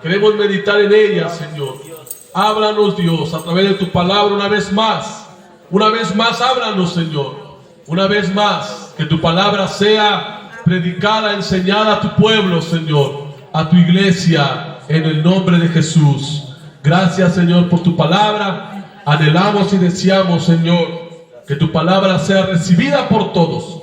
Queremos meditar en ella, Señor. Háblanos, Dios, a través de tu palabra una vez más. Una vez más, háblanos, Señor. Una vez más, que tu palabra sea predicada, enseñada a tu pueblo, Señor, a tu iglesia, en el nombre de Jesús. Gracias, Señor, por tu palabra. Anhelamos y deseamos, Señor, que tu palabra sea recibida por todos.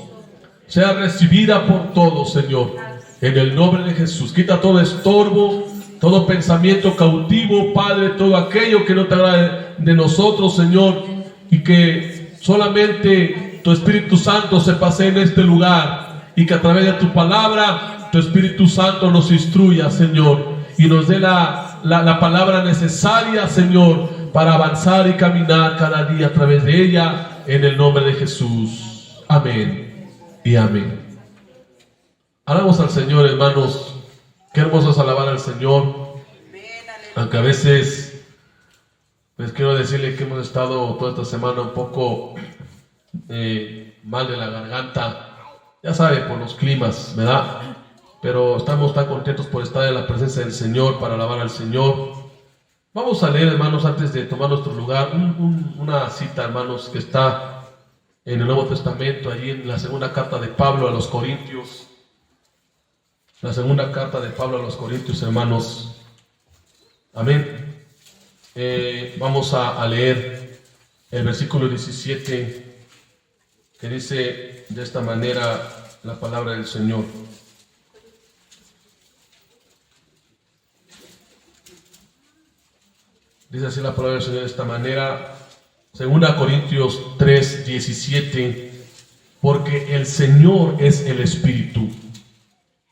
Sea recibida por todos, Señor, en el nombre de Jesús. Quita todo estorbo, todo pensamiento cautivo, Padre, todo aquello que no te agrade de nosotros, Señor, y que solamente tu Espíritu Santo se pase en este lugar, y que a través de tu palabra, tu Espíritu Santo nos instruya, Señor, y nos dé la palabra necesaria, Señor, para avanzar y caminar cada día a través de ella, en el nombre de Jesús. Amén y amén. Alabamos al Señor, hermanos. Qué hermoso es alabar al Señor. Aunque a veces les quiero decirle que hemos estado toda esta semana un poco mal de la garganta, ya sabe, por los climas, ¿verdad? Pero estamos tan contentos por estar en la presencia del Señor, para alabar al Señor. Vamos a leer, hermanos, antes de tomar nuestro lugar, una cita, hermanos, que está en el Nuevo Testamento, allí en la segunda carta de Pablo a los Corintios. La segunda carta de Pablo a los Corintios, hermanos. Amén. Vamos a leer el versículo 17, que dice de esta manera la palabra del Señor. Dice así la palabra del Señor de esta manera. Segunda Corintios 3:17. Porque el Señor es el Espíritu,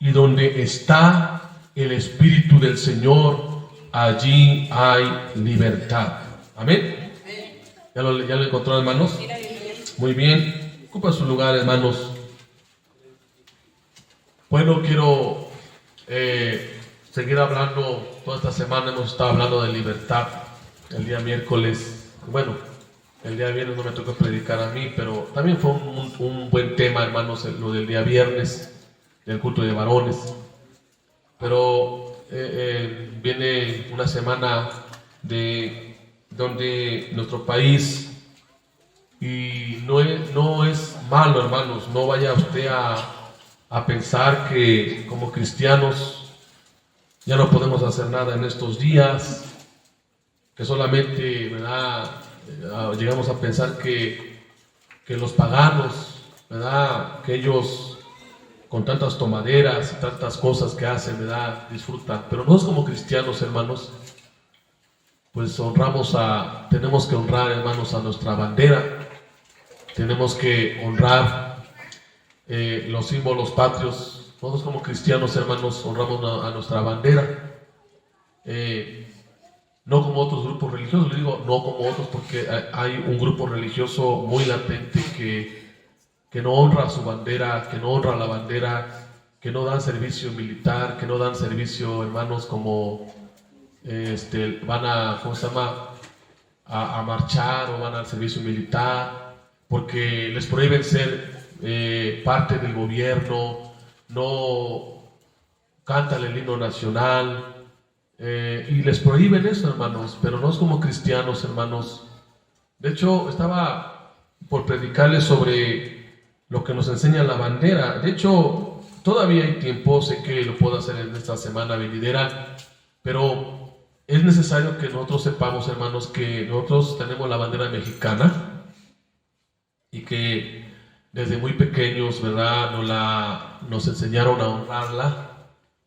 y donde está el Espíritu del Señor, allí hay libertad. Amén. ¿Ya lo encontró, hermanos? Muy bien. Ocupa su lugar, hermanos. Bueno, quiero seguir hablando. Toda esta semana hemos estado hablando de libertad. El día miércoles, bueno, el día viernes no me tocó predicar a mí, pero también fue un buen tema, hermanos, lo del día viernes, del culto de varones. Pero viene una semana donde nuestro país, y no es malo, hermanos, no vaya usted a pensar que como cristianos ya no podemos hacer nada en estos días, que solamente, ¿verdad?, llegamos a pensar que los paganos, ¿verdad?, que ellos con tantas tomaderas y tantas cosas que hacen, ¿verdad?, disfrutan. Pero nosotros como cristianos, hermanos, pues tenemos que honrar, hermanos, a nuestra bandera. Tenemos que honrar los símbolos patrios. Nosotros como cristianos, hermanos, honramos a nuestra bandera. No como otros grupos religiosos, le digo no como otros porque hay un grupo religioso muy latente que no honra su bandera, que no honra la bandera, que no dan servicio militar, que no dan servicio, hermanos, como van a, ¿cómo se llama?, a marchar o van al servicio militar, porque les prohíben ser parte del gobierno, no cantan el himno nacional. Y les prohíben eso, hermanos, pero no es como cristianos, hermanos. De hecho, estaba por predicarles sobre lo que nos enseña la bandera. De hecho, todavía hay tiempo, sé que lo puedo hacer en esta semana venidera, pero es necesario que nosotros sepamos, hermanos, que nosotros tenemos la bandera mexicana y que desde muy pequeños, ¿verdad?, nos enseñaron a honrarla.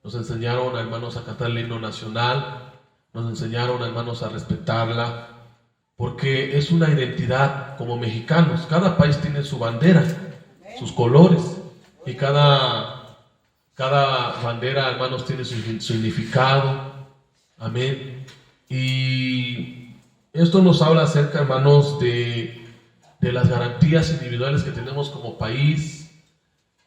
Nos enseñaron, hermanos, a cantar el himno nacional, nos enseñaron, hermanos, a respetarla, porque es una identidad como mexicanos. Cada país tiene su bandera, sus colores, y cada bandera, hermanos, tiene su significado. Amén. Y esto nos habla acerca, hermanos, de las garantías individuales que tenemos como país,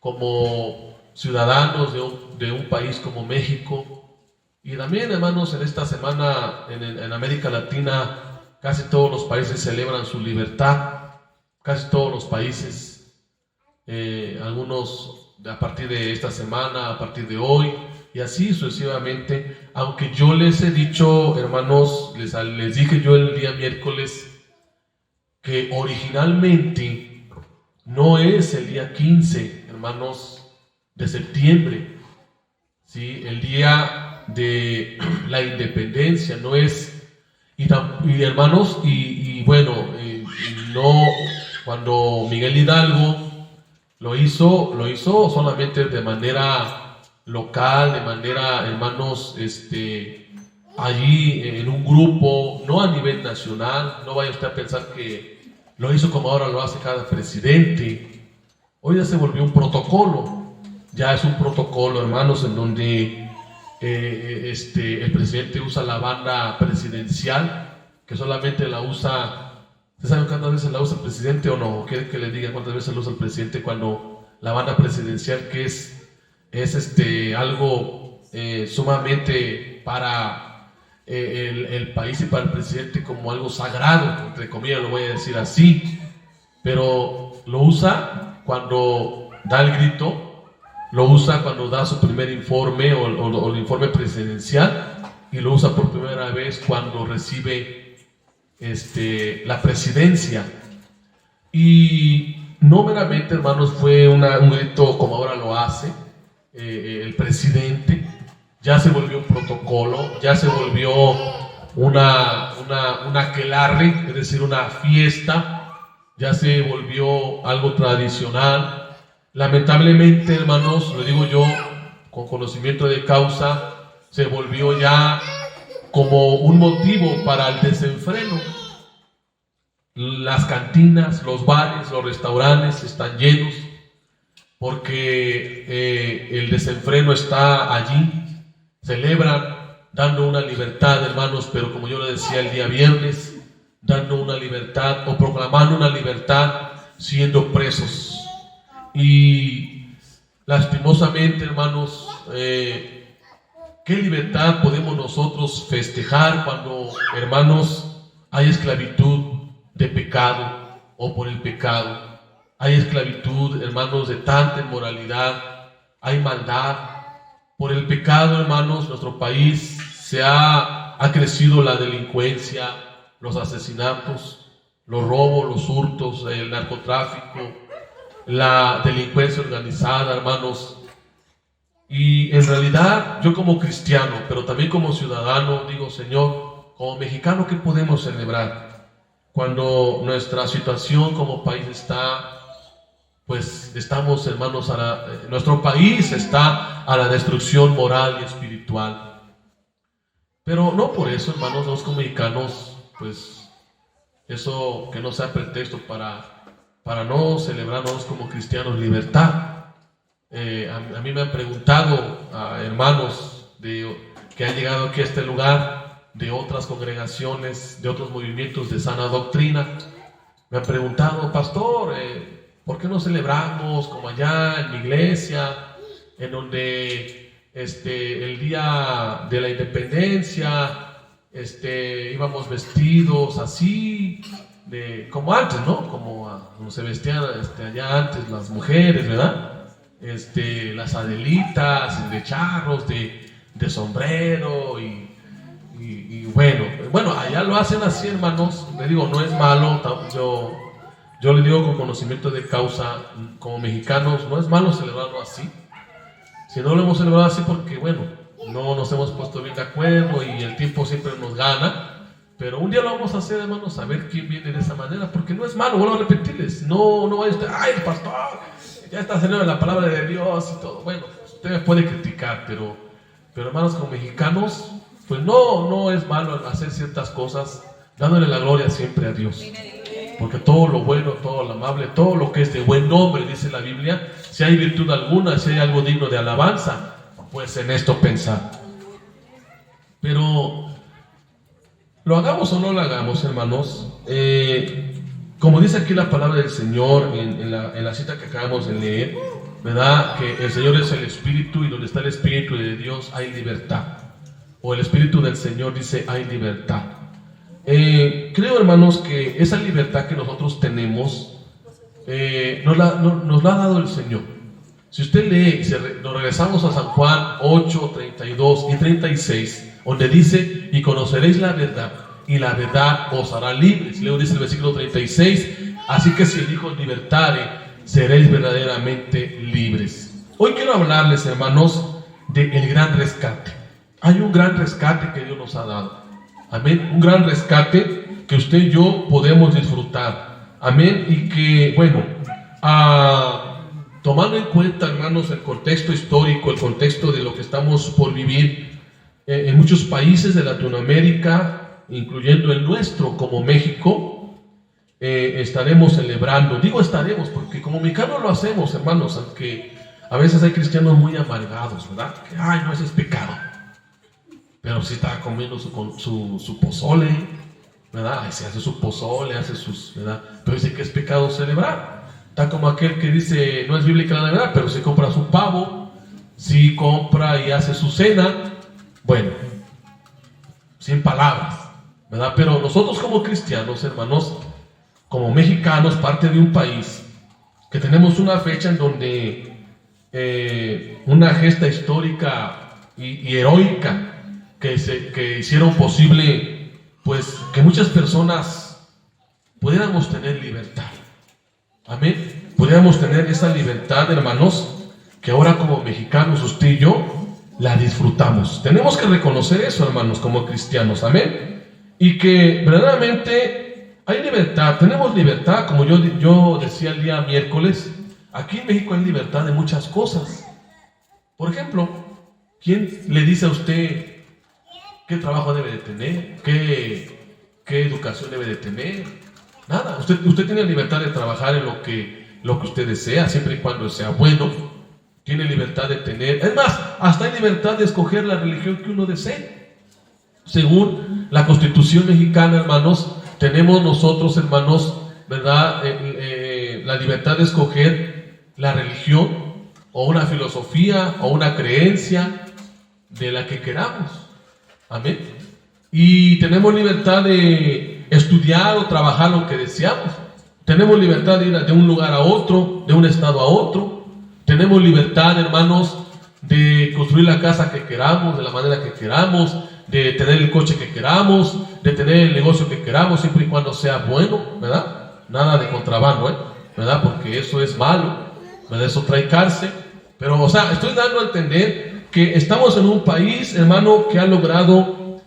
como ciudadanos de un país como México. Y también, hermanos, en esta semana en América Latina casi todos los países celebran su libertad, casi todos los países, algunos a partir de esta semana, a partir de hoy, y así sucesivamente. Aunque yo les he dicho, hermanos, les dije yo el día miércoles que originalmente no es el día 15, hermanos, de septiembre, ¿sí? El día de la independencia no es, y hermanos, bueno, no, cuando Miguel Hidalgo lo hizo solamente de manera local, de manera, hermanos, allí en un grupo, no a nivel nacional. No vaya usted a pensar que lo hizo como ahora lo hace cada presidente. Hoy ya se volvió un protocolo, ya es un protocolo, hermanos, en donde el presidente usa la banda presidencial, que solamente la usa. ¿Ustedes saben cuántas veces la usa el presidente o no? ¿Quieren que les diga cuántas veces la usa el presidente cuando la banda presidencial, que es algo sumamente para el país y para el presidente como algo sagrado, entre comillas lo voy a decir así, pero lo usa cuando da el grito, lo usa cuando da su primer informe o el informe presidencial, y lo usa por primera vez cuando recibe la presidencia. Y no meramente, hermanos, fue un grito como ahora lo hace el presidente. Ya se volvió un protocolo, ya se volvió una aquelarre, es decir, una fiesta, ya se volvió algo tradicional. Lamentablemente, hermanos, lo digo yo con conocimiento de causa, se volvió ya como un motivo para el desenfreno. Las cantinas, los bares, los restaurantes están llenos porque el desenfreno está allí. Celebran dando una libertad, hermanos, pero como yo le decía el día viernes, dando una libertad o proclamando una libertad siendo presos. Y lastimosamente, hermanos, ¿qué libertad podemos nosotros festejar cuando, hermanos, hay esclavitud de pecado o por el pecado? Hay esclavitud, hermanos, de tanta inmoralidad, hay maldad. Por el pecado, hermanos, nuestro país ha crecido la delincuencia, los asesinatos, los robos, los hurtos, el narcotráfico, la delincuencia organizada, hermanos. Y en realidad, yo como cristiano, pero también como ciudadano, digo, Señor, como mexicano, ¿qué podemos celebrar? Cuando nuestra situación como país estamos, hermanos, nuestro país está a la destrucción moral y espiritual. Pero no por eso, hermanos, nosotros como mexicanos, pues, eso que no sea pretexto para no celebrarnos como cristianos libertad. A mí me han preguntado hermanos que han llegado aquí a este lugar de otras congregaciones, de otros movimientos de sana doctrina. Me han preguntado, pastor, ¿por qué no celebramos como allá en mi iglesia, en donde el día de la independencia íbamos vestidos así, como antes, ¿no? Como se vestían allá antes las mujeres, ¿verdad? Las adelitas de charros, de sombrero y bueno, allá lo hacen así, hermanos. Le digo, no es malo. Yo le digo con conocimiento de causa, como mexicanos, no es malo celebrarlo así. Si no lo hemos celebrado así porque, bueno, no nos hemos puesto bien de acuerdo y el tiempo siempre nos gana. Pero un día lo vamos a hacer, hermanos, a ver quién viene de esa manera, porque no es malo. Vuelvo a repetirles, no vaya usted, ay, el pastor ya está celebrando la palabra de Dios y todo. Bueno, usted me puede criticar, pero hermanos, como mexicanos, pues no es malo hacer ciertas cosas, dándole la gloria siempre a Dios. Porque todo lo bueno, todo lo amable, todo lo que es de buen nombre, dice la Biblia, si hay virtud alguna, si hay algo digno de alabanza, pues en esto pensar. Pero lo hagamos o no lo hagamos, hermanos, como dice aquí la palabra del Señor en la cita que acabamos de leer, ¿verdad? Que el Señor es el Espíritu y donde está el Espíritu de Dios hay libertad. O el Espíritu del Señor dice hay libertad. Creo, hermanos, que esa libertad que nosotros tenemos nos la ha dado el Señor. Si usted lee, nos regresamos a San Juan 8, 32 y 36, donde dice, y conoceréis la verdad, y la verdad os hará libres. Luego dice el versículo 36, así que si el Hijo os libertare, seréis verdaderamente libres. Hoy quiero hablarles, hermanos, del gran rescate. Hay un gran rescate que Dios nos ha dado. Amén. Un gran rescate que usted y yo podemos disfrutar. Amén. Y que, bueno, tomando en cuenta, hermanos, el contexto histórico, el contexto de lo que estamos por vivir en muchos países de Latinoamérica, incluyendo el nuestro como México, estaremos celebrando. Digo estaremos porque como mexicanos lo hacemos, hermanos, aunque a veces hay cristianos muy amargados, ¿verdad? Que, ay, no, ese es pecado. Pero si está comiendo su pozole, ¿verdad? Ay, se hace su pozole, hace sus, ¿verdad? Pero dice que es pecado celebrar. Está como aquel que dice, no es bíblica la Navidad, pero si compra su pavo, si compra y hace su cena, bueno, sin palabras, ¿verdad? Pero nosotros como cristianos, hermanos, como mexicanos, parte de un país, que tenemos una fecha en donde una gesta histórica y heroica que hicieron posible, pues, que muchas personas pudiéramos tener libertad. Amén. Pudiéramos tener esa libertad, hermanos, que ahora como mexicanos, usted y yo, la disfrutamos. Tenemos que reconocer eso, hermanos, como cristianos. Amén. Y que verdaderamente hay libertad. Tenemos libertad, como yo decía el día miércoles. Aquí en México hay libertad de muchas cosas. Por ejemplo, ¿quién le dice a usted qué trabajo debe de tener? ¿Qué educación debe de tener? Nada. Usted tiene libertad de trabajar en lo que usted desea, siempre y cuando sea bueno. Tiene libertad de tener. Es más, hasta hay libertad de escoger la religión que uno desee. Según la Constitución mexicana, hermanos, tenemos nosotros, hermanos, ¿verdad? La libertad de escoger la religión o una filosofía o una creencia de la que queramos. Amén. Y tenemos libertad de estudiar o trabajar lo que deseamos. Tenemos libertad de ir de un lugar a otro, de un estado a otro. Tenemos libertad, hermanos, de construir la casa que queramos, de la manera que queramos, de tener el coche que queramos, de tener el negocio que queramos, siempre y cuando sea bueno, ¿verdad? Nada de contrabando, ¿verdad? Porque eso es malo, ¿verdad? Eso trae cárcel. Pero, o sea, estoy dando a entender que estamos en un país, hermano, que ha logrado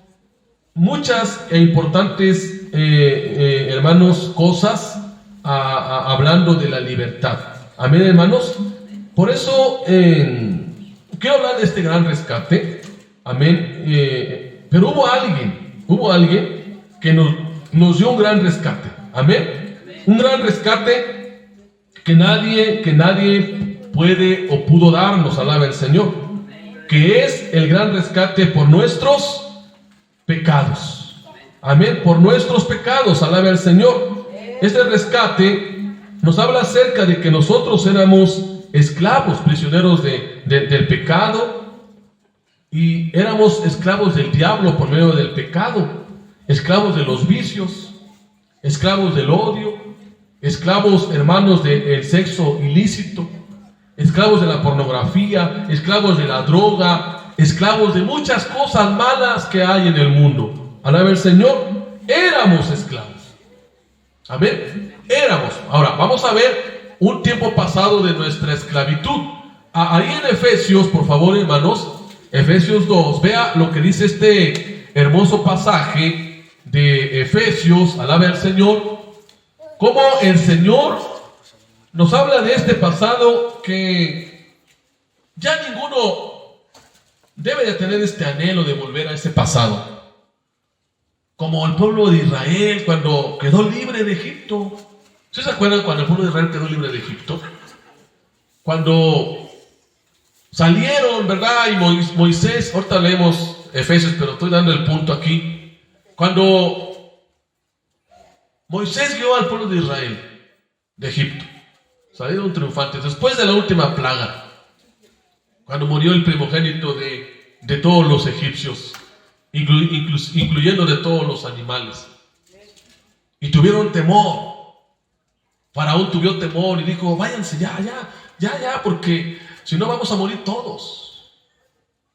muchas e importantes, hermanos, cosas hablando de la libertad. Amén, hermanos. Por eso quiero hablar de este gran rescate. Amén. Pero hubo alguien que nos dio un gran rescate. Amén. Un gran rescate que nadie puede o pudo darnos, alaba el Señor, que es el gran rescate por nuestros pecados. Amén. Por nuestros pecados, alaba el Señor. Este rescate nos habla acerca de que nosotros éramos esclavos, prisioneros del pecado, y éramos esclavos del diablo por medio del pecado, esclavos de los vicios, esclavos del odio, esclavos, hermanos, del sexo ilícito, esclavos de la pornografía, esclavos de la droga, esclavos de muchas cosas malas que hay en el mundo. Alaba el Señor, éramos esclavos. Amén. Éramos. Ahora, vamos a ver un tiempo pasado de nuestra esclavitud. Ahí en Efesios, por favor, hermanos, Efesios 2, vea lo que dice este hermoso pasaje de Efesios, alaba al Señor, cómo el Señor nos habla de este pasado que ya ninguno debe de tener este anhelo de volver a ese pasado. Como el pueblo de Israel cuando quedó libre de Egipto. ¿Ustedes se acuerdan cuando el pueblo de Israel quedó libre de Egipto? Cuando salieron, ¿verdad? Y Moisés, ahorita leemos Efesios, pero estoy dando el punto aquí. Cuando Moisés guió al pueblo de Israel de Egipto, salieron triunfantes después de la última plaga, cuando murió el primogénito de todos los egipcios, incluyendo de todos los animales, y tuvieron temor. Faraón tuvo temor y dijo: váyanse ya, porque si no vamos a morir todos.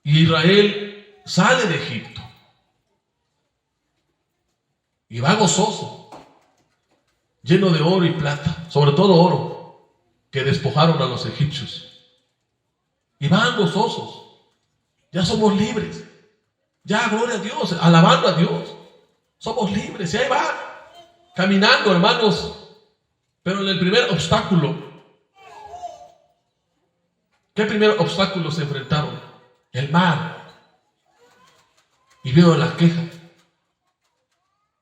Y Israel sale de Egipto y va gozoso, lleno de oro y plata, sobre todo oro, que despojaron a los egipcios. Y van gozosos. Ya somos libres. Ya, gloria a Dios, alabando a Dios. Somos libres. Y ahí van, caminando, hermanos. Pero en el primer obstáculo, ¿qué primer obstáculo se enfrentaron? El mar. Y veo la queja.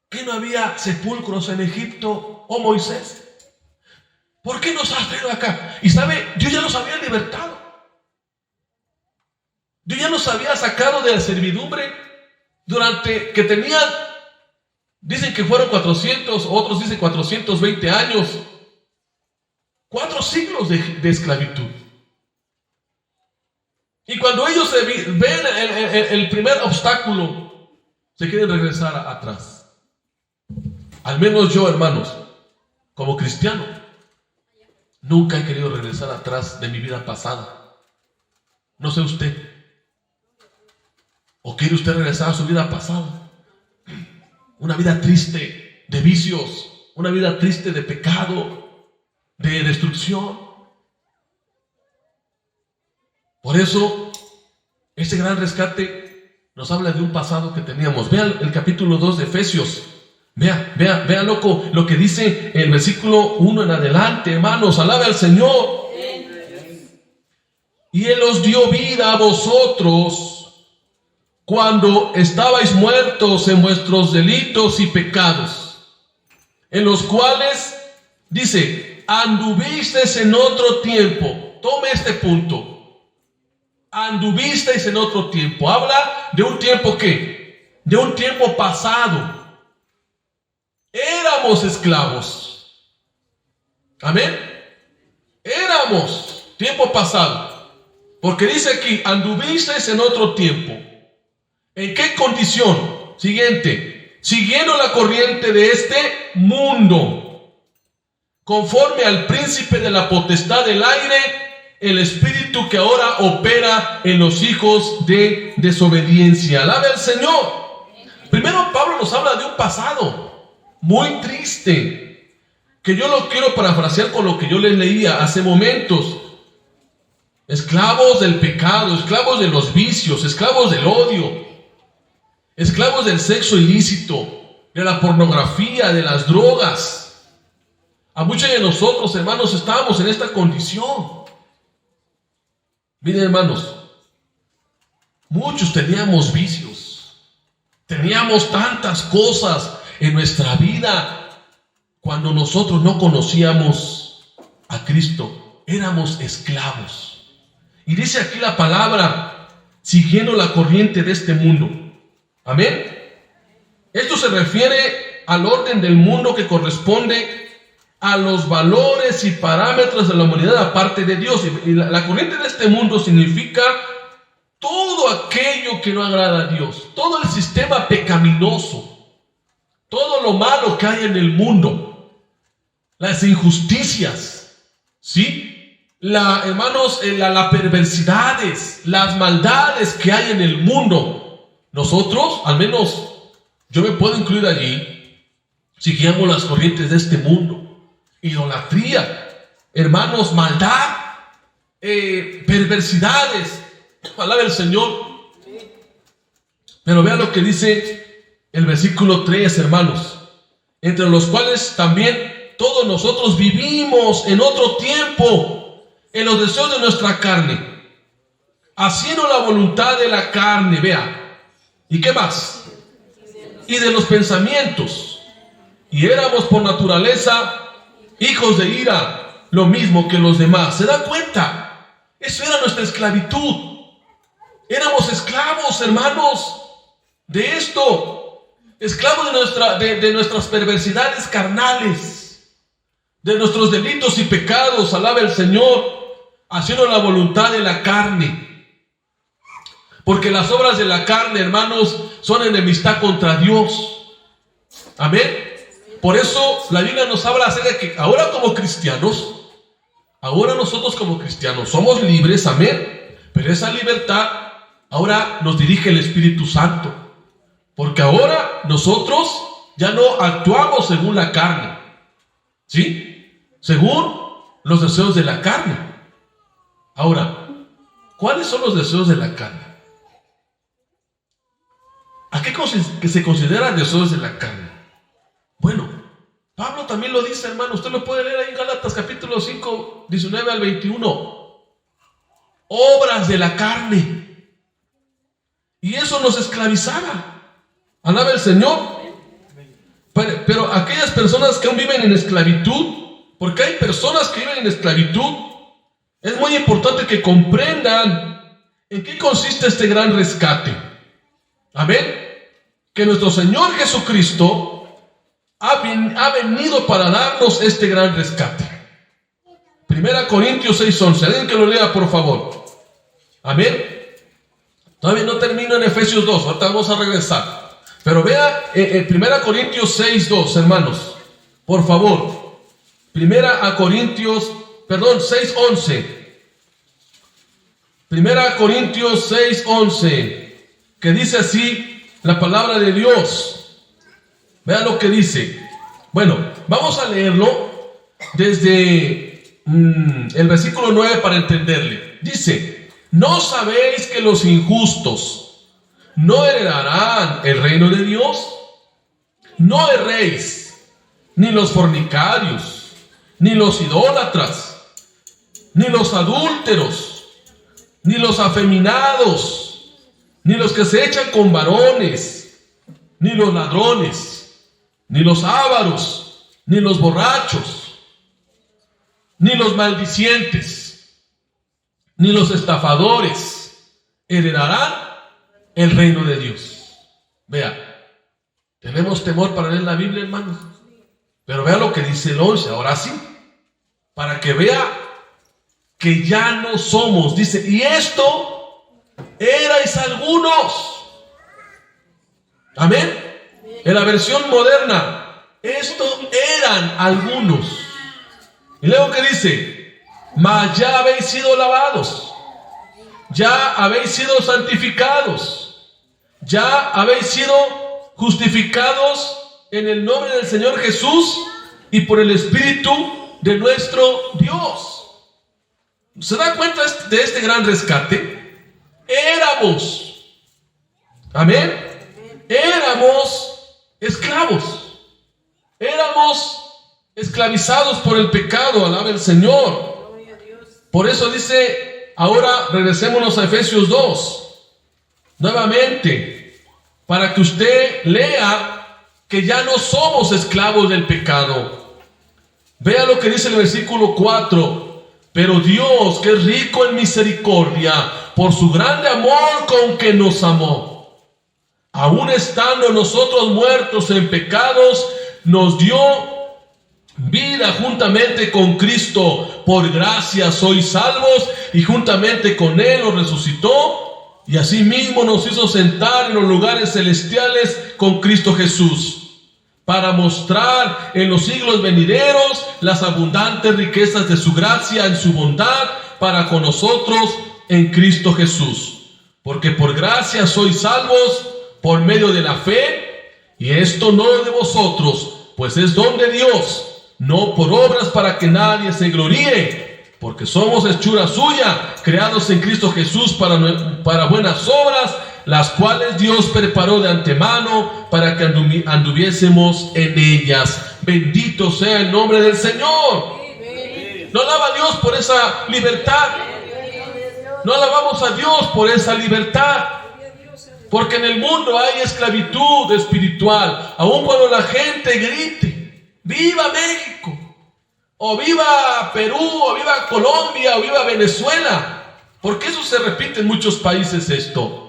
¿Qué no había sepulcros en Egipto, oh Moisés? ¿Por qué nos has traído acá? Y sabe, Dios ya los había libertado. Dios ya nos había sacado de la servidumbre durante que tenían, dicen que fueron 400, otros dicen 420 años. 4 siglos de esclavitud. Y cuando ellos ven el primer obstáculo, se quieren regresar atrás. Al menos yo, hermanos, como cristiano, nunca he querido regresar atrás de mi vida pasada. No sé usted. ¿O quiere usted regresar a su vida pasada? Una vida triste de vicios, una vida triste de pecado, de destrucción. Por eso, ese gran rescate nos habla de un pasado que teníamos. Vean el capítulo 2 de Efesios. Vea lo que dice el versículo 1 en adelante, hermanos. Alabe al Señor. Y Él os dio vida a vosotros cuando estabais muertos en vuestros delitos y pecados, en los cuales, dice, anduvisteis en otro tiempo. Tome este punto. Anduvisteis en otro tiempo. Habla de un tiempo ¿qué? De un tiempo pasado. Éramos esclavos. Amén. Éramos tiempo pasado. Porque dice aquí, anduvisteis en otro tiempo. ¿En qué condición? Siguiente. Siguiendo la corriente de este mundo, conforme al príncipe de la potestad del aire, el espíritu que ahora opera en los hijos de desobediencia. Alabe al Señor. Primero Pablo nos habla de un pasado muy triste, que yo lo quiero parafrasear con lo que yo les leía hace momentos. Esclavos del pecado, esclavos de los vicios, esclavos del odio, esclavos del sexo ilícito, de la pornografía, de las drogas. A muchos de nosotros, hermanos, estábamos en esta condición. Miren, hermanos, muchos teníamos vicios, teníamos tantas cosas en nuestra vida. Cuando nosotros no conocíamos a Cristo, éramos esclavos. Y dice aquí la palabra, siguiendo la corriente de este mundo. Amén. Esto se refiere al orden del mundo que corresponde a los valores y parámetros de la humanidad aparte de Dios. Y la corriente de este mundo significa todo aquello que no agrada a Dios, todo el sistema pecaminoso, todo lo malo que hay en el mundo, las injusticias, ¿sí? Hermanos, las perversidades, las maldades que hay en el mundo. Nosotros, al menos yo me puedo incluir allí, seguíamos las corrientes de este mundo. Idolatría, hermanos, maldad, perversidades. Alabe al Señor. Pero vean lo que dice el versículo 3, hermanos, entre los cuales también todos nosotros vivimos en otro tiempo, en los deseos de nuestra carne, haciendo la voluntad de la carne. Vea, ¿y qué más? Y de los pensamientos, y éramos por naturaleza hijos de ira, lo mismo que los demás. ¿Se da cuenta? Eso era nuestra esclavitud. Éramos esclavos, hermanos, de esto. Esclavos de nuestras perversidades carnales, de nuestros delitos y pecados. Alabe al Señor, haciendo la voluntad de la carne. Porque las obras de la carne, hermanos, son enemistad contra Dios. Amén. Por eso la Biblia nos habla acerca de que ahora como cristianos Ahora nosotros como cristianos somos libres, amén. Pero esa libertad ahora nos dirige el Espíritu Santo. Porque ahora nosotros ya no actuamos según la carne, ¿sí? Según los deseos de la carne. Ahora, ¿cuáles son los deseos de la carne? ¿A qué se consideran deseos de la carne? Bueno, Pablo también lo dice, hermano. Usted lo puede leer ahí en Gálatas capítulo 5, 19 al 21. Obras de la carne. Y eso nos esclavizaba. Alaba el Señor. Pero aquellas personas que aún viven en esclavitud, porque hay personas que viven en esclavitud, es muy importante que comprendan en qué consiste este gran rescate. Amén. Que nuestro Señor Jesucristo ha venido para darnos este gran rescate. 1 Corintios 6:11. Alguien que lo lea, por favor. Amén. Todavía no termino en Efesios 2. Ahorita vamos a regresar. Pero vea en 1 Corintios 6:2, hermanos. Por favor. 1 Corintios 6:11. 1 Corintios 6:11. Que dice así la palabra de Dios. Vean lo que dice. Bueno, vamos a leerlo desde el versículo 9 para entenderle. Dice: ¿no sabéis que los injustos no heredarán el reino de Dios? No erréis, ni los fornicarios, ni los idólatras, ni los adúlteros, ni los afeminados, ni los que se echan con varones, ni los ladrones, ni los ávaros, ni los borrachos, ni los maldicientes, ni los estafadores heredarán el reino de Dios. Vea, tenemos temor para leer la Biblia, hermanos. Pero vea lo que dice el 11, ahora sí, para que vea que ya no somos. Dice: y esto erais algunos. Amén. En la versión moderna, esto eran algunos. Y luego que dice: mas ya habéis sido lavados, ya habéis sido santificados, ya habéis sido justificados en el nombre del Señor Jesús y por el Espíritu de nuestro Dios. ¿Se da cuenta de este gran rescate? Éramos, amén, éramos esclavos, éramos esclavizados por el pecado. Alaba el Señor. Por eso dice, ahora regresémonos a Efesios 2, nuevamente, para que usted lea que ya no somos esclavos del pecado. Vea lo que dice el versículo 4. Pero Dios, que es rico en misericordia, por su grande amor con que nos amó, aun estando nosotros muertos en pecados, nos dio vida juntamente con Cristo. Por gracia sois salvos, y juntamente con Él nos resucitó, y asimismo nos hizo sentar en los lugares celestiales con Cristo Jesús, para mostrar en los siglos venideros las abundantes riquezas de su gracia en su bondad para con nosotros en Cristo Jesús. Porque por gracia sois salvos por medio de la fe, y esto no de vosotros, pues es don de Dios, no por obras para que nadie se gloríe, porque somos hechura suya, creados en Cristo Jesús para buenas obras, las cuales Dios preparó de antemano para que anduviésemos en ellas. Bendito sea el nombre del Señor. ¿No alaba a Dios por esa libertad? ¿No alabamos a Dios por esa libertad? Porque en el mundo hay esclavitud espiritual. Aun cuando la gente grite: ¡viva México! O ¡viva Perú! O ¡viva Colombia! O ¡viva Venezuela! Porque eso se repite en muchos países esto.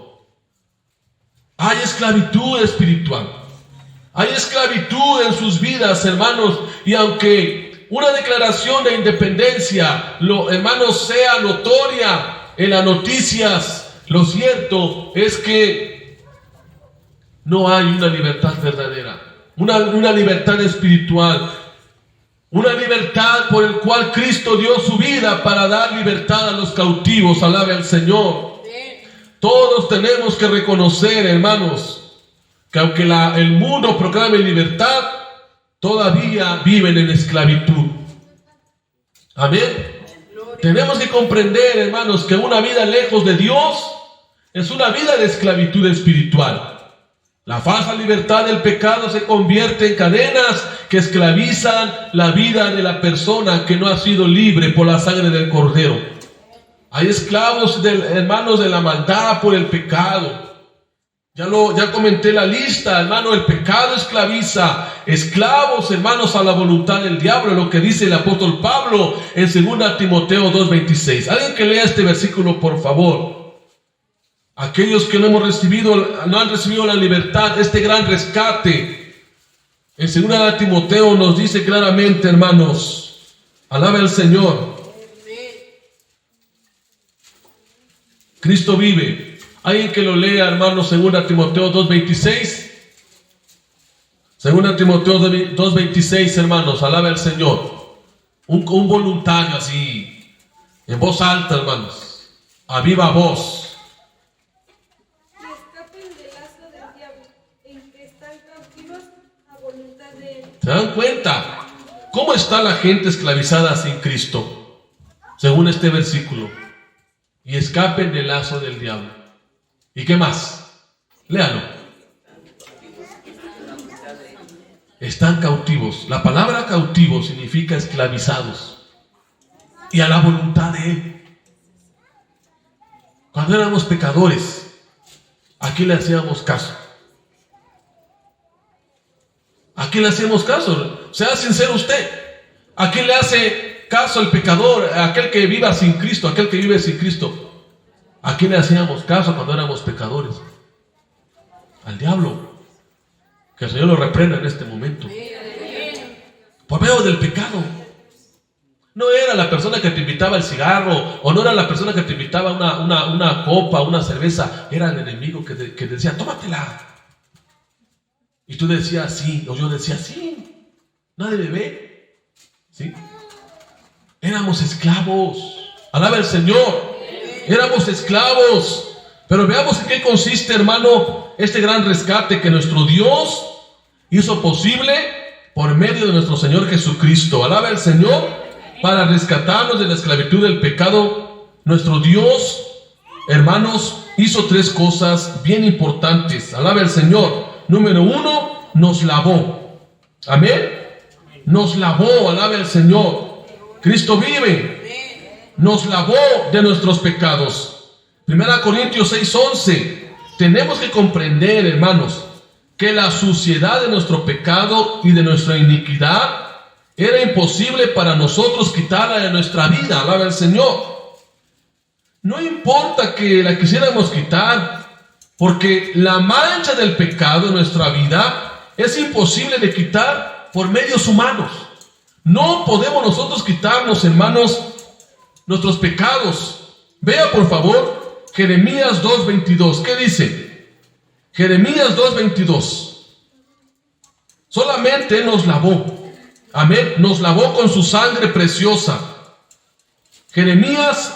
Hay esclavitud espiritual. Hay esclavitud en sus vidas, hermanos. Y aunque una declaración de independencia, hermanos, sea notoria en las noticias, lo cierto es que no hay una libertad verdadera, una libertad espiritual. Una libertad por el cual Cristo dio su vida para dar libertad a los cautivos. Alabe al Señor. Todos tenemos que reconocer, hermanos, que aunque el mundo proclame libertad, todavía viven en esclavitud. Amén. Tenemos que comprender, hermanos, que una vida lejos de Dios es una vida de esclavitud espiritual. La falsa libertad del pecado se convierte en cadenas que esclavizan la vida de la persona que no ha sido libre por la sangre del Cordero. Hay esclavos, hermanos, de la maldad por el pecado. Ya comenté la lista, hermano. El pecado esclaviza. Esclavos, hermanos, a la voluntad del diablo, lo que dice el apóstol Pablo en 2 Timoteo 2:26. Alguien que lea este versículo, por favor. Aquellos que no han recibido la libertad, este gran rescate. En 2 Timoteo nos dice claramente, hermanos, alabe al Señor. Cristo vive. Alguien que lo lea, hermanos, 2 Timoteo 2:26. 2 Timoteo 2:26, hermanos, alabe al Señor. Un voluntario así, en voz alta, hermanos, a viva voz. ¿Se dan cuenta? ¿Cómo está la gente esclavizada sin Cristo? Según este versículo. Y escapen del lazo del diablo. ¿Y qué más? Léalo. Están cautivos. La palabra cautivo significa esclavizados. Y a la voluntad de Él. Cuando éramos pecadores, ¿a quién le hacíamos caso? ¿A quién le hacemos caso? Sea sincero usted. ¿A quién le hace caso el pecador? Aquel que viva sin Cristo, aquel que vive sin Cristo. ¿A quién le hacíamos caso cuando éramos pecadores? Al diablo. Que el Señor lo reprenda en este momento. Por medio del pecado. No era la persona que te invitaba el cigarro, o no era la persona que te invitaba una copa, una cerveza. Era el enemigo que decía, tómatela. Y tú decías sí, o yo decía sí, nadie bebé, ¿sí? Éramos esclavos, alaba al Señor, éramos esclavos. Pero veamos en qué consiste, hermano, este gran rescate que nuestro Dios hizo posible por medio de nuestro Señor Jesucristo. Alaba al Señor, para rescatarnos de la esclavitud del pecado. Nuestro Dios, hermanos, hizo 3 cosas bien importantes. Alaba al Señor. Número 1, nos lavó. Amén. Nos lavó, alabe al Señor. Cristo vive. Nos lavó de nuestros pecados. 1 Corintios 6:11. Tenemos que comprender, hermanos, que la suciedad de nuestro pecado y de nuestra iniquidad era imposible para nosotros quitarla de nuestra vida. Alabe al Señor. No importa que la quisiéramos quitar, porque la mancha del pecado en nuestra vida es imposible de quitar por medios humanos. No podemos nosotros quitarnos, hermanos, nuestros pecados. Vea, por favor, Jeremías 2:22. ¿Qué dice? Jeremías 2:22. Solamente nos lavó. Amén. Nos lavó con su sangre preciosa. Jeremías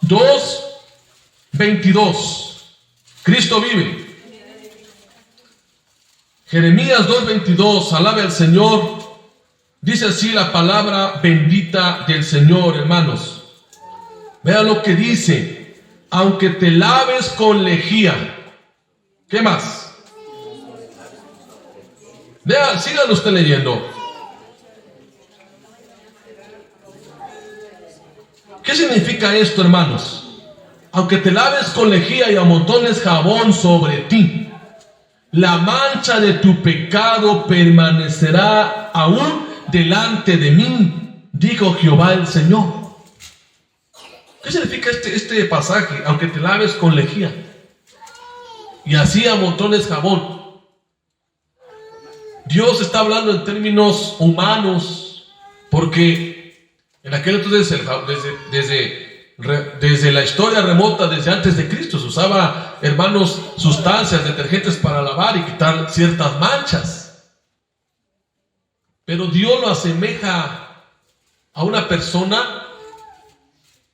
2:22. Cristo vive. Jeremías 2:22, alabe al Señor. Dice así la palabra bendita del Señor, hermanos. Vea lo que dice. Aunque te laves con lejía. ¿Qué más? Vea, síganlo usted leyendo. ¿Qué significa esto, hermanos? Aunque te laves con lejía y amontones jabón sobre ti, la mancha de tu pecado permanecerá aún delante de mí, dijo Jehová el Señor. ¿Qué significa este pasaje? Aunque te laves con lejía y así amontones jabón. Dios está hablando en términos humanos, porque en aquel entonces, desde la historia remota, desde antes de Cristo, se usaba, hermanos, sustancias, detergentes para lavar y quitar ciertas manchas. Pero Dios lo asemeja a una persona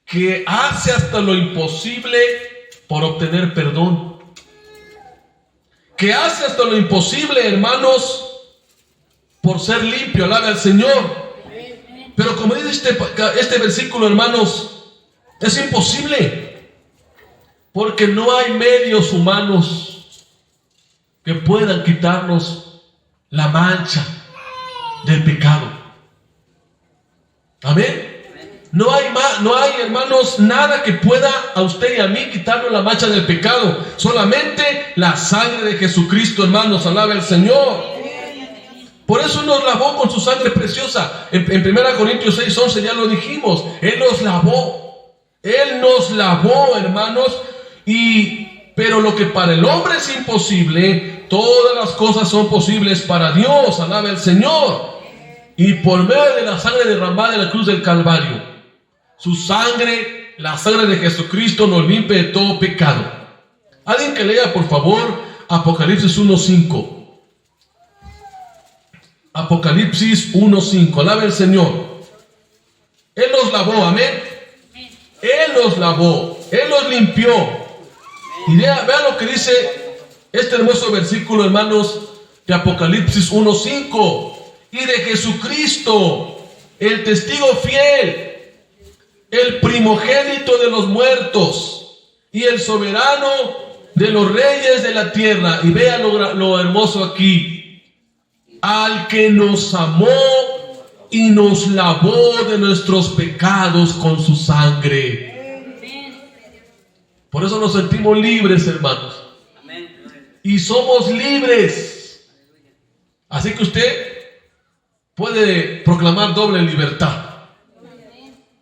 que hace hasta lo imposible por obtener perdón. Que hace hasta lo imposible, hermanos, por ser limpio. Alabe al Señor. Pero como dice este versículo, hermanos, es imposible. Porque no hay medios humanos que puedan quitarnos la mancha del pecado. Amén. No hay, hermanos, nada que pueda a usted y a mí quitarnos la mancha del pecado. Solamente la sangre de Jesucristo, hermanos. Alabe al Señor. Por eso nos lavó con su sangre preciosa. En 1 Corintios 6:11 ya lo dijimos. Él nos lavó. Él nos lavó, hermanos. Pero lo que para el hombre es imposible, todas las cosas son posibles para Dios. Alabe al Señor. Y por medio de la sangre derramada en la cruz del Calvario, su sangre, la sangre de Jesucristo, nos limpia de todo pecado. Alguien que lea, por favor, Apocalipsis 1:5. Apocalipsis 1:5. Alabe al Señor. Él nos lavó, amén. Él nos lavó, Él nos limpió. Y vean lo que dice este hermoso versículo, hermanos, de Apocalipsis 1:5. Y de Jesucristo, el testigo fiel, el primogénito de los muertos y el soberano de los reyes de la tierra. Y vean lo hermoso aquí. Al que nos amó y nos lavó de nuestros pecados con su sangre. Por eso nos sentimos libres, hermanos. Y somos libres. Así que usted puede proclamar doble libertad.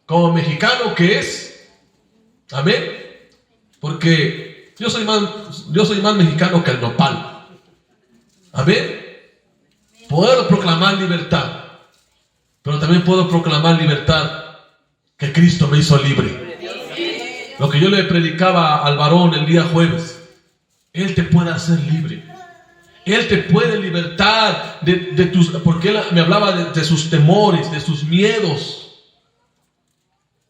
Como mexicano que es. Amén. Porque yo soy más mexicano que el nopal. Amén. Puedo proclamar libertad, pero también puedo proclamar libertad que Cristo me hizo libre. Lo que yo le predicaba al varón el día jueves, Él te puede hacer libre. Él te puede libertar porque Él me hablaba de sus temores, de sus miedos.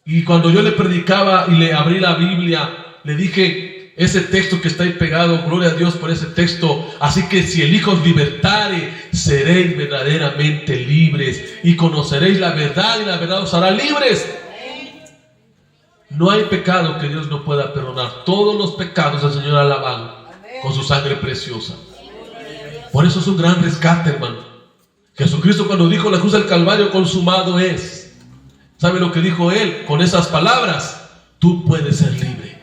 Y cuando yo le predicaba y le abrí la Biblia, le dije, ese texto que está ahí pegado, gloria a Dios por ese texto. Así que si el Hijo os libertare, seréis verdaderamente libres y conoceréis la verdad y la verdad os hará libres. No hay pecado que Dios no pueda perdonar. Todos los pecados el Señor ha lavado con su sangre preciosa. Por eso es un gran rescate, hermano. Jesucristo, cuando dijo en la cruz del Calvario, consumado es. ¿Sabe lo que dijo Él? Con esas palabras, tú puedes ser libre.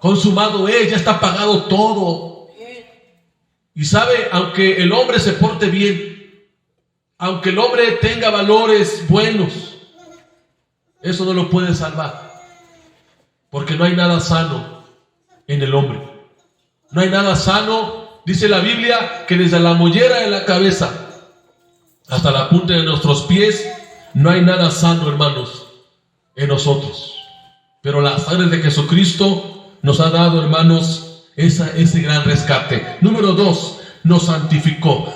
Consumado es, ya está pagado todo. Y sabe, aunque el hombre se porte bien, aunque el hombre tenga valores buenos, eso no lo puede salvar. Porque no hay nada sano en el hombre. No hay nada sano, dice la Biblia, que desde la mollera de la cabeza hasta la punta de nuestros pies, no hay nada sano, hermanos, en nosotros. Pero la sangre de Jesucristo nos ha dado, hermanos, ese gran rescate. Número 2, nos santificó.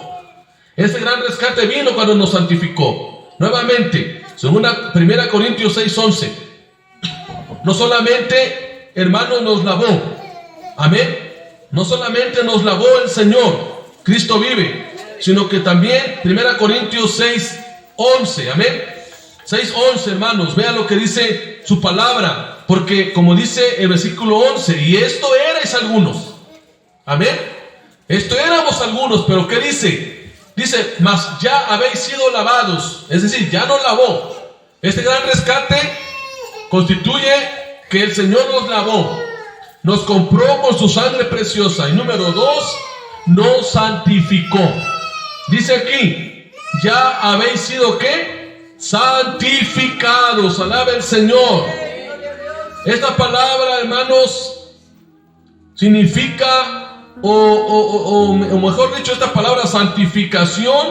Ese gran rescate vino cuando nos santificó. Nuevamente, según 1 Corintios 6:11. No solamente, hermanos, nos lavó. Amén. No solamente nos lavó el Señor, Cristo vive, sino que también 1 Corintios 6:11. Amén. 6:11, hermanos, vean lo que dice su palabra. Porque como dice el versículo 11, y esto erais algunos. Amén. Esto éramos algunos, pero ¿qué dice? Dice, mas ya habéis sido lavados. Es decir, ya nos lavó. Este gran rescate constituye que el Señor nos lavó. Nos compró con su sangre preciosa. Y número 2, nos santificó. Dice aquí, ya habéis sido ¿qué? Santificados. Alabe el Señor. Esta palabra, hermanos, significa, o mejor dicho, esta palabra santificación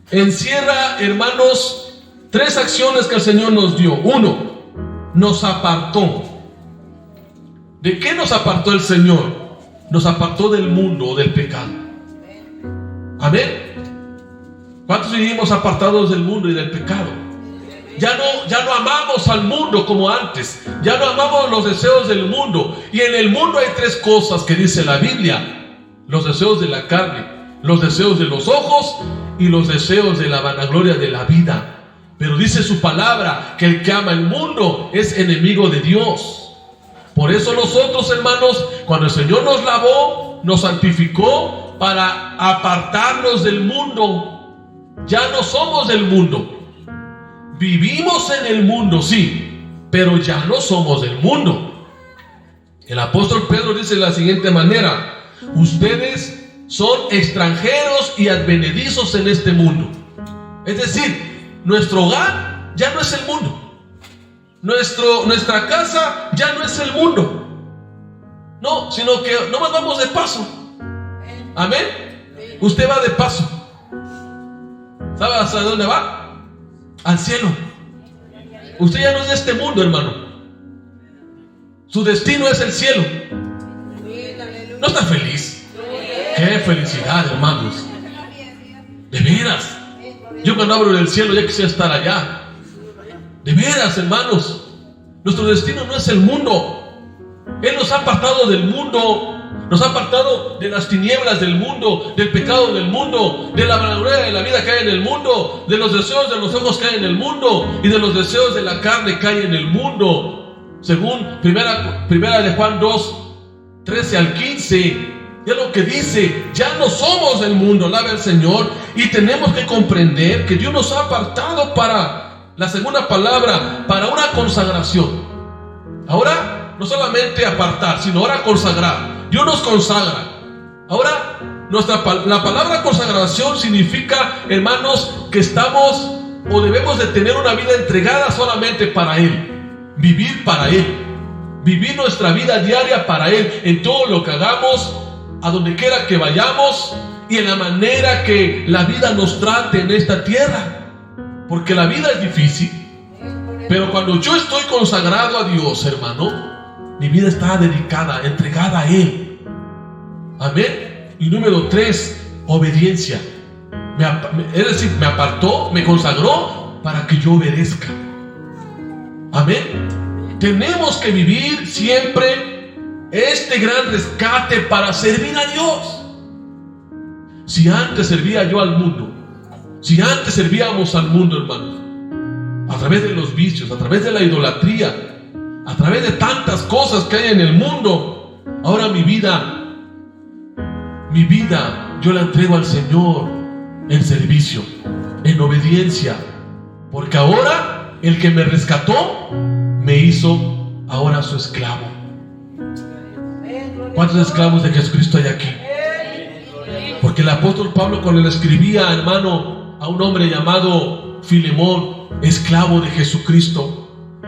encierra, hermanos, 3 acciones que el Señor nos dio. 1, nos apartó. ¿De qué nos apartó el Señor? Nos apartó del mundo o del pecado. Amén. ¿Cuántos vivimos apartados del mundo y del pecado? Ya no amamos al mundo como antes. Ya no amamos los deseos del mundo. Y en el mundo hay tres cosas que dice la Biblia: los deseos de la carne, los deseos de los ojos y los deseos de la vanagloria de la vida. Pero dice su palabra que el que ama el mundo es enemigo de Dios. Por eso nosotros, hermanos, cuando el Señor nos lavó, nos santificó para apartarnos del mundo. Ya no somos del mundo. Vivimos en el mundo, sí, pero ya no somos del mundo. El apóstol Pedro dice de la siguiente manera: ustedes son extranjeros y advenedizos en este mundo. Es decir, nuestro hogar ya no es el mundo. Nuestra casa ya no es el mundo. No, sino que nomás vamos de paso. Amén. Usted va de paso. ¿Sabe hasta dónde va? Al cielo. Usted ya no es de este mundo, hermano. Su destino es el cielo. ¿No está feliz? ¡Qué felicidad, hermanos! De veras. Yo cuando hablo del cielo ya quisiera estar allá. De veras, hermanos. Nuestro destino no es el mundo. Él nos ha apartado del mundo. Nos ha apartado de las tinieblas del mundo, del pecado del mundo, de la vanagloria de la vida que hay en el mundo, de los deseos de los ojos que hay en el mundo y de los deseos de la carne que hay en el mundo. Según primera de Juan 2, 13 al 15, ya lo que dice: ya no somos del mundo, alaba el Señor, y tenemos que comprender que Dios nos ha apartado para, la segunda palabra, para una consagración. Ahora, no solamente apartar, sino ahora consagrar. Dios nos consagra. Ahora, la palabra consagración significa, hermanos, que estamos o debemos de tener una vida entregada solamente para Él. Vivir para Él. Vivir nuestra vida diaria para Él. En todo lo que hagamos, a donde quiera que vayamos y en la manera que la vida nos trate en esta tierra. Porque la vida es difícil. Pero cuando yo estoy consagrado a Dios, hermano, mi vida está dedicada, entregada a Él. Amén. Y número 3, obediencia. Es decir, me apartó, me consagró para que yo obedezca. Amén. Tenemos que vivir siempre este gran rescate para servir a Dios. Si antes servía yo al mundo, si antes servíamos al mundo, hermanos, a través de los vicios, a través de la idolatría, a través de tantas cosas que hay en el mundo, ahora mi vida yo la entrego al Señor en servicio, en obediencia, porque ahora el que me rescató me hizo ahora su esclavo. ¿Cuántos esclavos de Jesucristo hay aquí? Porque el apóstol Pablo, cuando le escribía, hermano, a un hombre llamado Filemón, esclavo de Jesucristo,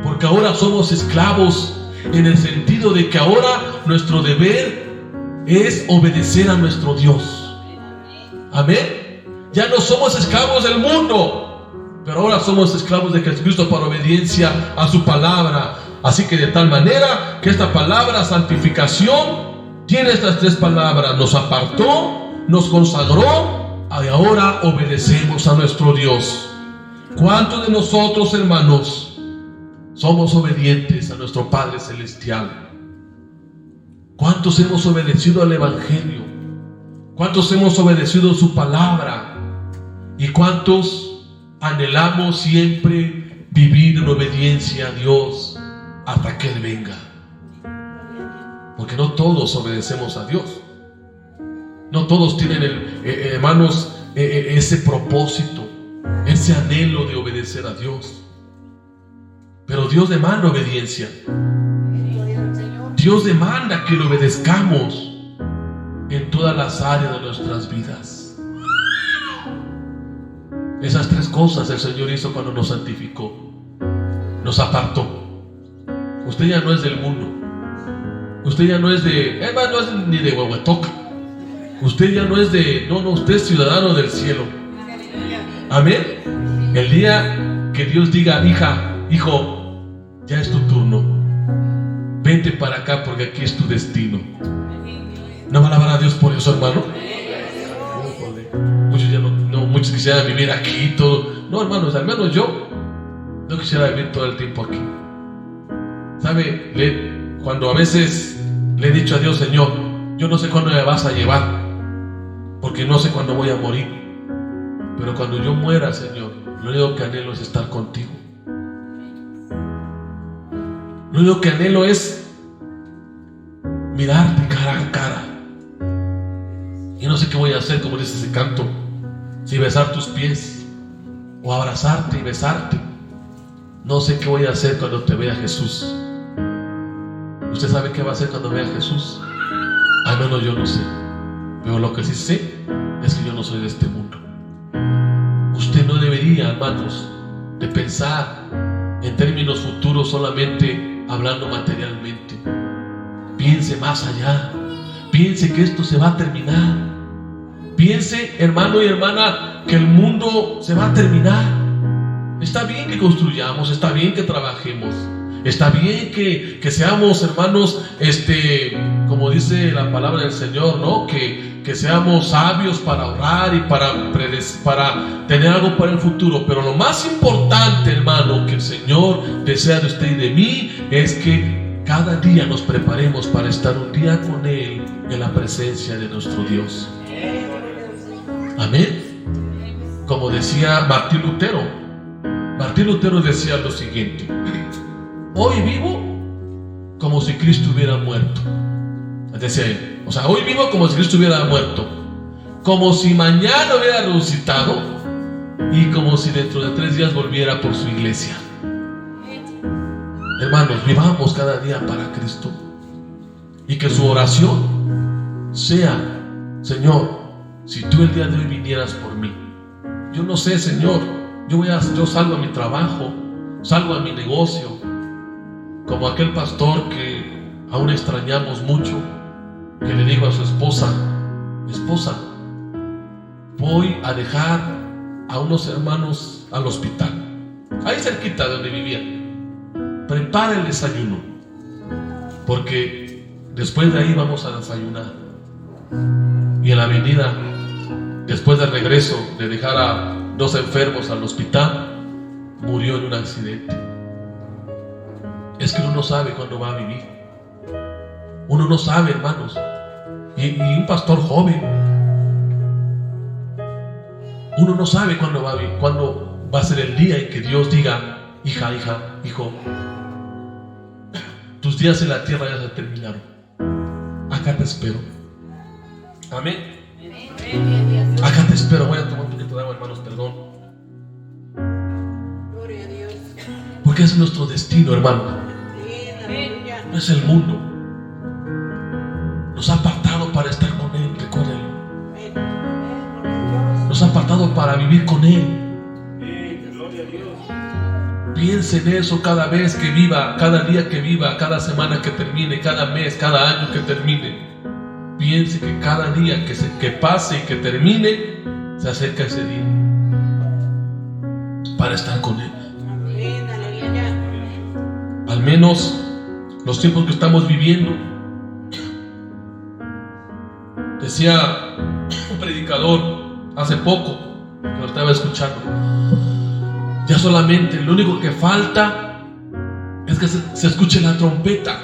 porque ahora somos esclavos en el sentido de que ahora nuestro deber es obedecer a nuestro Dios. Amén. Ya no somos esclavos del mundo, pero ahora somos esclavos de Jesucristo para obediencia a su palabra. Así que de tal manera que esta palabra santificación tiene estas 3 palabras: nos apartó, nos consagró y ahora obedecemos a nuestro Dios. ¿Cuántos de nosotros, hermanos, somos obedientes a nuestro Padre Celestial? ¿Cuántos hemos obedecido al Evangelio? ¿Cuántos hemos obedecido su palabra? ¿Y cuántos anhelamos siempre vivir en obediencia a Dios hasta que Él venga? Porque no todos obedecemos a Dios. No todos tienen, hermanos, ese propósito, ese anhelo de obedecer a Dios. Pero Dios demanda obediencia. Dios demanda que le obedezcamos en todas las áreas de nuestras vidas. Esas 3 cosas el Señor hizo cuando nos santificó. Nos apartó. Usted ya no es del mundo. Usted ya no es de, no es ni de Huehuetoca. Usted ya no es de, no, usted es ciudadano del cielo. Amén. El día que Dios diga: hija, hijo, ya es tu turno, vente para acá porque aquí es tu destino. ¿No van a alabar a Dios por eso, hermano? Muchos ya no, muchos quisieran vivir aquí y todo. No, hermanos, al menos yo No quisiera vivir todo el tiempo aquí. ¿Sabe? Cuando a veces le he dicho a Dios, Señor, yo no sé cuándo me vas a llevar, porque no sé cuándo voy a morir. Pero cuando yo muera, Señor, lo único que anhelo es estar contigo. Lo único que anhelo es mirarte cara a cara. Y no sé qué voy a hacer, como dice ese canto, si besar tus pies o abrazarte y besarte. No sé qué voy a hacer cuando te vea Jesús. ¿Usted sabe qué va a hacer cuando vea a Jesús? Al menos yo no sé. Pero lo que sí sé es que yo no soy de este mundo. Usted no debería, hermanos, de pensar en términos futuros solamente hablando materialmente. Piense más allá. Piense que esto se va a terminar. Piense, hermano y hermana, que el mundo se va a terminar. Está bien que construyamos, está bien que trabajemos, está bien que seamos, hermanos, como dice la palabra del Señor, ¿no? Que seamos sabios para ahorrar y para tener algo para el futuro. Pero lo más importante, hermano, que el Señor desea de usted y de mí, es que cada día nos preparemos para estar un día con Él en la presencia de nuestro Dios. Amén. Como decía Martín Lutero decía lo siguiente: hoy vivo como si Cristo hubiera muerto. Decía él, o sea, hoy vivo como si Cristo hubiera muerto, como si mañana hubiera resucitado y como si dentro de 3 días volviera por su iglesia. Hermanos, vivamos cada día para Cristo, y que su oración sea: Señor, si tú el día de hoy vinieras por mí, yo no sé, Señor, yo salgo a mi trabajo, salgo a mi negocio, como aquel pastor que aún extrañamos mucho, que le dijo a su esposa: esposa, voy a dejar a unos hermanos al hospital, ahí cerquita de donde vivía. Prepara el desayuno, porque después de ahí vamos a desayunar. Y en la avenida, después del regreso de dejar a 2 enfermos al hospital, murió en un accidente. Es que uno no sabe cuándo va a vivir. Uno no sabe, hermanos. Y un pastor joven, uno no sabe cuándo va a ser el día en que Dios diga: hija, hijo, tus días en la tierra ya se terminaron. Acá te espero. Amén. Acá te espero. Voy a tomar un poquito de agua, hermanos, perdón. Porque es nuestro destino, hermano. No es el mundo. Nos ha apartado para estar con Él, recuérdenlo. Nos ha apartado para vivir con Él. Piense en eso cada vez que viva, cada día que viva, cada semana que termine, cada mes, cada año que termine. Piense que cada día que pase y que termine, se acerca ese día para estar con Él. Al menos los tiempos que estamos viviendo. Decía un predicador hace poco, que lo estaba escuchando: ya solamente lo único que falta es que se escuche la trompeta,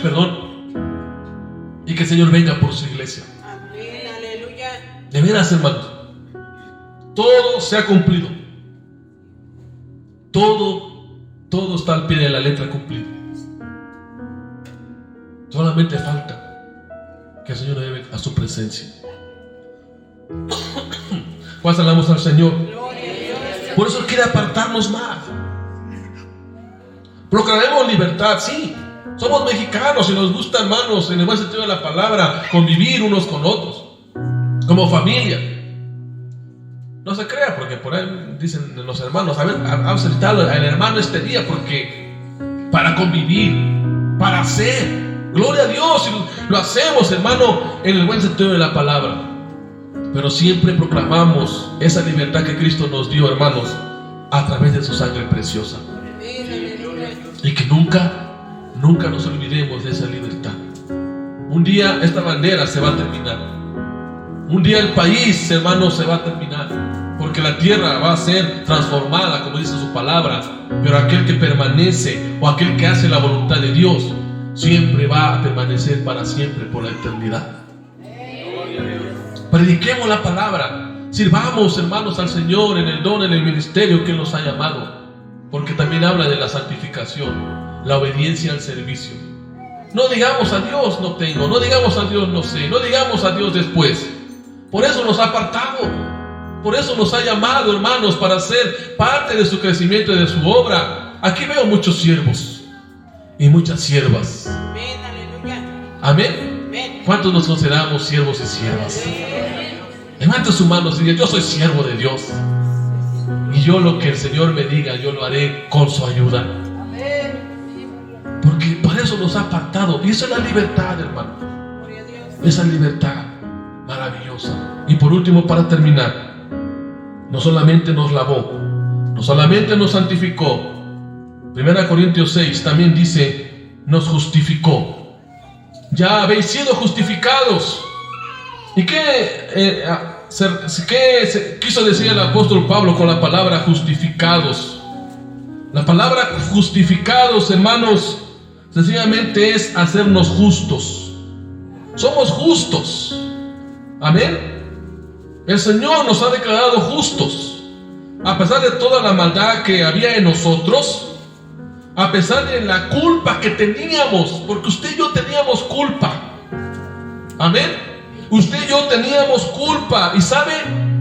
perdón, y que el Señor venga por su iglesia. Amén, aleluya. De veras, hermanos, todo se ha cumplido. Todo está al pie de la letra cumplido. Solamente falta que el Señor lleve a su presencia. Pues alabamos al Señor. Por eso quiere apartarnos más. Proclamemos libertad, sí. Somos mexicanos y nos gusta, hermanos, en el buen sentido de la palabra, convivir unos con otros, como familia. No se crea, porque por ahí dicen los hermanos: a ver, vamos a invitar al hermano este día, porque para convivir, para hacer. Gloria a Dios, y lo hacemos, hermano, en el buen sentido de la palabra. Pero siempre proclamamos esa libertad que Cristo nos dio, hermanos, a través de su sangre preciosa. Y que nunca nos olvidemos de esa libertad. Un día esta bandera se va a terminar. Un día el país, hermanos, se va a terminar. ¿Por porque la tierra va a ser transformada, como dice su palabra, pero aquel que permanece o aquel que hace la voluntad de Dios siempre va a permanecer para siempre por la eternidad. Prediquemos la palabra, sirvamos, hermanos, al Señor en el don, en el ministerio que Él nos ha llamado, porque también habla de la santificación, la obediencia al servicio. No digamos a Dios no tengo, no digamos a Dios no sé, no digamos a Dios después. Por eso nos ha apartado, por eso nos ha llamado, hermanos, para ser parte de su crecimiento y de su obra. Aquí veo muchos siervos y muchas siervas. Amén, aleluya. Amén. Amén. ¿Cuántos nos consideramos siervos y siervas? Levante su mano y diga: yo soy siervo de Dios, y yo lo que el Señor me diga, yo lo haré con su ayuda. Porque para eso nos ha apartado. Y eso es la libertad, hermano. Esa libertad maravillosa. Y por último, para terminar, no solamente nos lavó, no solamente nos santificó. 1 Corintios 6 también dice: nos justificó. Ya habéis sido justificados. ¿Y qué quiso decir el apóstol Pablo con la palabra justificados? La palabra justificados, hermanos, sencillamente es hacernos justos. Somos justos. Amén. El Señor nos ha declarado justos. A pesar de toda la maldad que había en nosotros, a pesar de la culpa que teníamos, porque usted y yo teníamos culpa. Amén. Usted y yo teníamos culpa. Y sabe,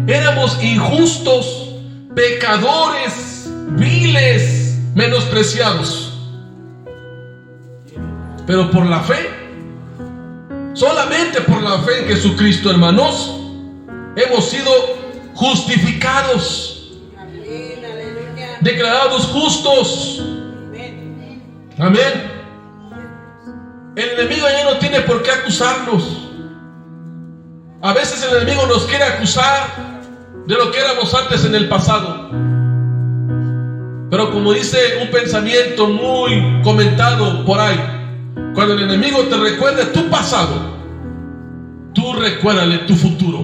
éramos injustos, pecadores, viles, menospreciados. Pero por la fe, solamente por la fe en Jesucristo, hermanos, hemos sido justificados, declarados justos. Amén. El enemigo ya no tiene por qué acusarnos. A veces el enemigo nos quiere acusar de lo que éramos antes en el pasado. Pero como dice un pensamiento muy comentado por ahí, cuando el enemigo te recuerde tu pasado, tú recuérdale tu futuro.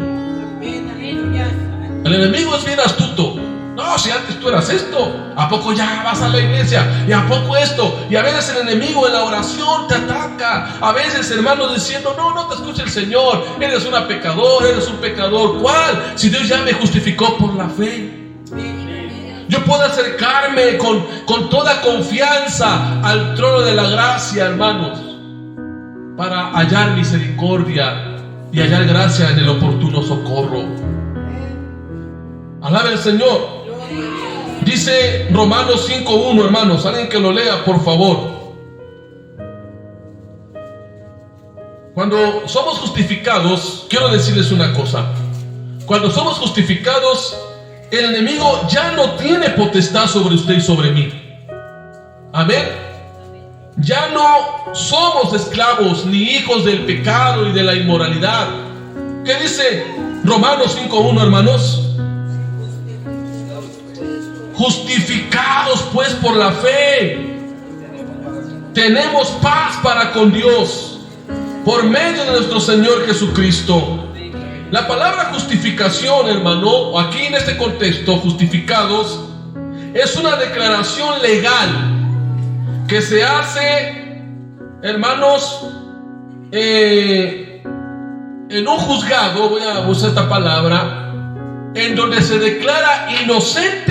El enemigo es bien astuto. No, si antes tú eras esto, ¿a poco ya vas a la iglesia? ¿Y a poco esto? Y a veces el enemigo en la oración te ataca. A veces, hermanos, diciendo: no te escucha el Señor, eres una pecadora, eres un pecador. ¿Cuál? Si Dios ya me justificó por la fe. Yo puedo acercarme con toda confianza al trono de la gracia, hermanos, para hallar misericordia y hallar gracia en el oportuno socorro. Alabe al Señor. Dice Romanos 5:1, hermanos, alguien que lo lea, por favor. Cuando somos justificados, quiero decirles una cosa. Cuando somos justificados, el enemigo ya no tiene potestad sobre usted y sobre mí. Amén. Ya no somos esclavos ni hijos del pecado y de la inmoralidad. ¿Qué dice Romanos 5:1, hermanos? Justificados pues por la fe, tenemos paz para con Dios por medio de nuestro Señor Jesucristo. La palabra justificación, hermano, aquí en este contexto, justificados, es una declaración legal que se hace, hermanos, en un juzgado, voy a usar esta palabra, en donde se declara inocente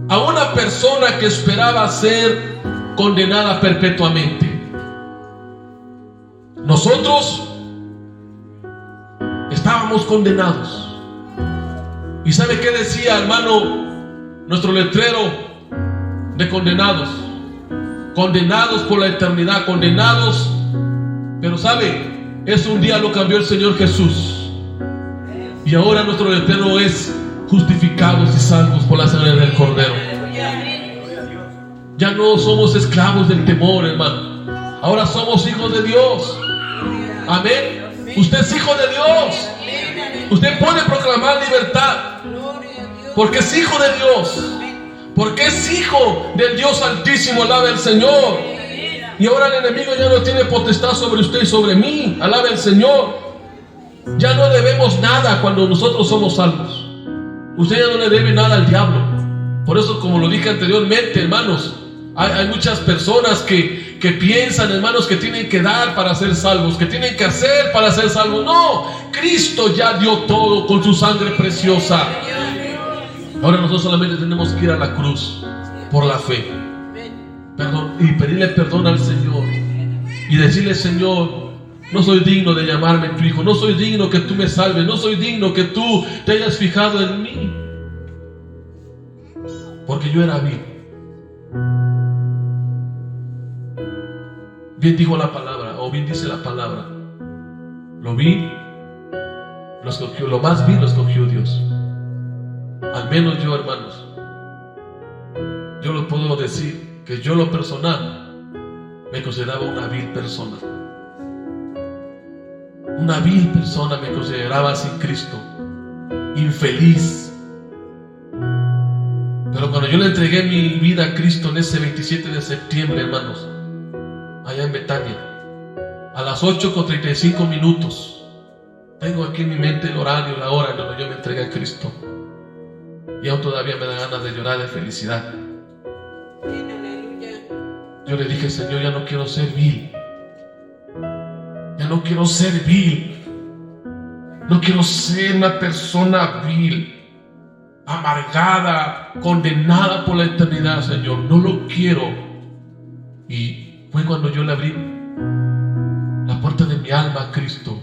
a una persona que esperaba ser condenada perpetuamente. Nosotros estábamos condenados. ¿Y sabe qué decía, hermano, nuestro letrero de condenados? Condenados por la eternidad, condenados. Pero sabe, eso un día lo cambió el Señor Jesús. Y ahora nuestro letrero es: justificados y salvos por la sangre del Cordero. Ya no somos esclavos del temor, hermano. Ahora somos hijos de Dios. Amén. Usted es hijo de Dios. Usted puede proclamar libertad porque es hijo de Dios, porque es hijo del Dios Altísimo. Alabe al Señor. Y ahora el enemigo ya no tiene potestad sobre usted y sobre mí. Alabe al Señor. Ya no debemos nada cuando nosotros somos salvos. Usted ya no le debe nada al diablo. Por eso, como lo dije anteriormente, hermanos, hay muchas personas que piensan, hermanos, que tienen que dar para ser salvos, que tienen que hacer para ser salvos. No, Cristo ya dio todo con su sangre preciosa. Ahora nosotros solamente tenemos que ir a la cruz por la fe, perdón, y pedirle perdón al Señor y decirle: Señor, no soy digno de llamarme tu hijo, no soy digno que tú me salves, no soy digno que tú te hayas fijado en mí, porque yo era vil. Bien dijo la palabra, o bien dice la palabra: lo vil lo escogió, lo más vil lo escogió Dios. Al menos yo, hermanos, yo lo puedo decir, que yo, lo personal, me consideraba una vil persona. Una vil persona me consideraba sin Cristo, infeliz. Pero cuando yo le entregué mi vida a Cristo en ese 27 de septiembre, hermanos, allá en Betania, a las 8:35, tengo aquí en mi mente el horario, la hora en donde yo me entregué a Cristo, y aún todavía me da ganas de llorar de felicidad. Yo le dije: Señor, ya no quiero ser vil, ya no quiero ser vil, no quiero ser una persona vil, amargada, condenada por la eternidad. Señor, no lo quiero. Y fue cuando yo le abrí la puerta de mi alma a Cristo,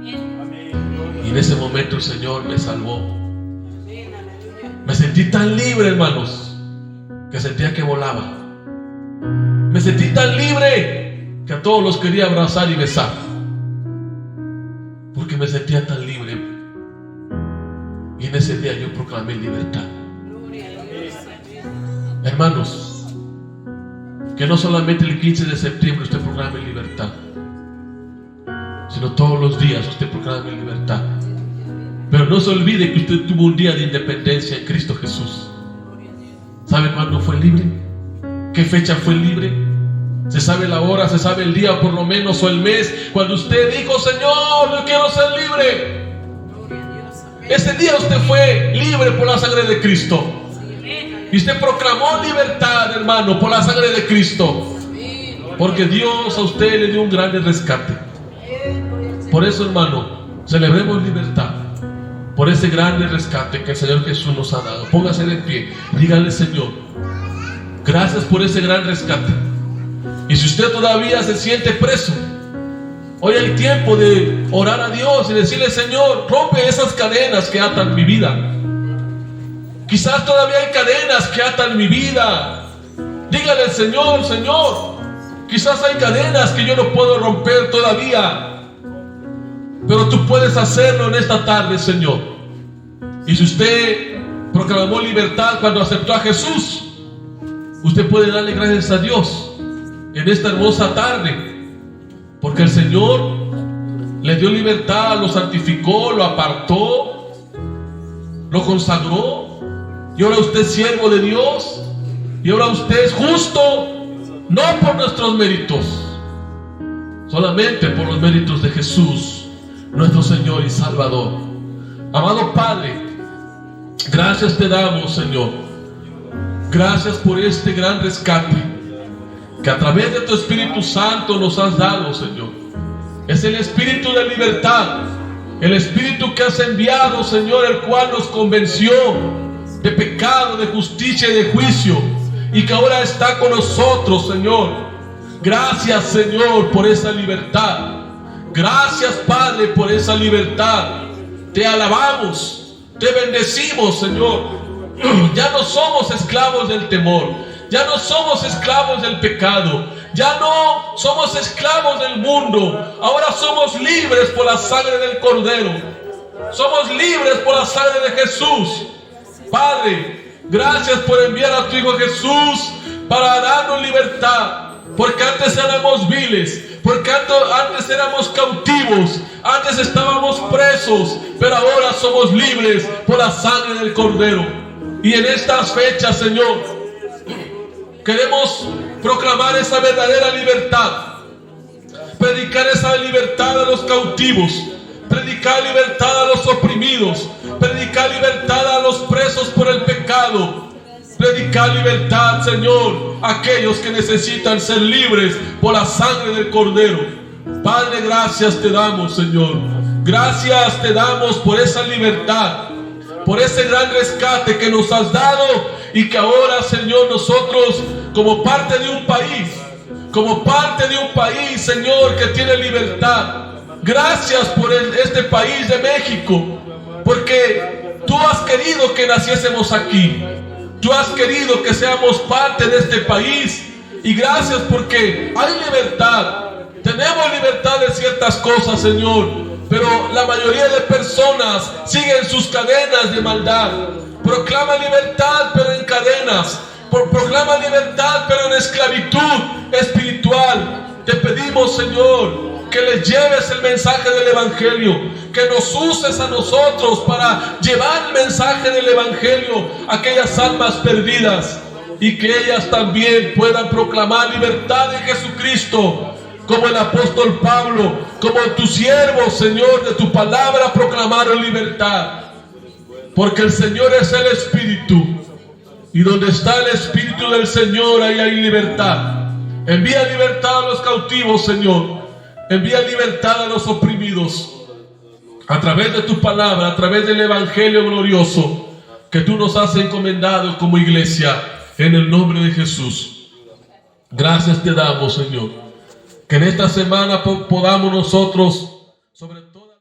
y en ese momento el Señor me salvó. Me sentí tan libre, hermanos, que sentía que volaba. Me sentí tan libre que a todos los quería abrazar y besar, porque me sentía tan libre. Y en ese día yo proclamé libertad. Hermanos, que no solamente el 15 de septiembre usted proclame libertad, sino todos los días usted proclame libertad. Pero no se olvide que usted tuvo un día de independencia en Cristo Jesús. ¿Sabe cuándo fue libre? ¿Qué fecha fue libre? ¿Se sabe la hora? ¿Se sabe el día por lo menos, o el mes? Cuando usted dijo: Señor, yo quiero ser libre. Ese día usted fue libre por la sangre de Cristo. Y usted proclamó libertad, hermano, por la sangre de Cristo. Porque Dios a usted le dio un gran rescate. Por eso, hermano, celebremos libertad, por ese grande rescate que el Señor Jesús nos ha dado. Póngase de pie, dígale: Señor, gracias por ese gran rescate. Y si usted todavía se siente preso, hoy hay tiempo de orar a Dios y decirle: Señor, rompe esas cadenas que atan mi vida. Quizás todavía hay cadenas que atan mi vida. Dígale al Señor: Señor, quizás hay cadenas que yo no puedo romper todavía, pero tú puedes hacerlo en esta tarde, Señor. Y si usted proclamó libertad cuando aceptó a Jesús, usted puede darle gracias a Dios en esta hermosa tarde, porque el Señor le dio libertad, lo santificó, lo apartó, lo consagró, y ahora usted es siervo de Dios, y ahora usted es justo, no por nuestros méritos, solamente por los méritos de Jesús, nuestro Señor y Salvador. Amado Padre, gracias te damos, Señor. Gracias por este gran rescate que a través de tu Espíritu Santo nos has dado, Señor. Es el Espíritu de libertad, el Espíritu que has enviado, Señor, el cual nos convenció de pecado, de justicia y de juicio, y que ahora está con nosotros, Señor. Gracias, Señor, por esa libertad. Gracias, Padre, por esa libertad. Te alabamos, te bendecimos, Señor. Ya no somos esclavos del temor, ya no somos esclavos del pecado, ya no somos esclavos del mundo. Ahora somos libres por la sangre del Cordero, somos libres por la sangre de Jesús. Padre, gracias por enviar a tu Hijo Jesús para darnos libertad, porque antes éramos viles, porque antes éramos cautivos, antes estábamos presos, pero ahora somos libres por la sangre del Cordero. Y en estas fechas, Señor, queremos proclamar esa verdadera libertad, predicar esa libertad a los cautivos, predicar libertad a los oprimidos, Predicar libertad a los presos por el pecado. Predicar libertad, Señor, a aquellos que necesitan ser libres por la sangre del Cordero. Padre, gracias te damos, Señor. Gracias te damos por esa libertad, por ese gran rescate que nos has dado, y que ahora, Señor, nosotros como parte de un país, Señor, que tiene libertad. Gracias por este país de México, porque tú has querido que naciésemos aquí. Tú has querido que seamos parte de este país, y gracias porque hay libertad. Tenemos libertad de ciertas cosas, Señor, pero la mayoría de personas siguen sus cadenas de maldad. Proclama libertad, pero en cadenas. Proclama libertad, pero en esclavitud espiritual. Te pedimos, Señor, que les lleves el mensaje del Evangelio, que nos uses a nosotros para llevar el mensaje del Evangelio a aquellas almas perdidas, y que ellas también puedan proclamar libertad en Jesucristo, como el apóstol Pablo, como tus siervos, Señor, de tu palabra proclamaron libertad. Porque el Señor es el Espíritu, y donde está el Espíritu del Señor, ahí hay libertad. Envía libertad a los cautivos, Señor. Envía libertad a los oprimidos, a través de tu palabra, a través del Evangelio glorioso que tú nos has encomendado como iglesia, en el nombre de Jesús. Gracias te damos, Señor, que en esta semana podamos nosotros, sobre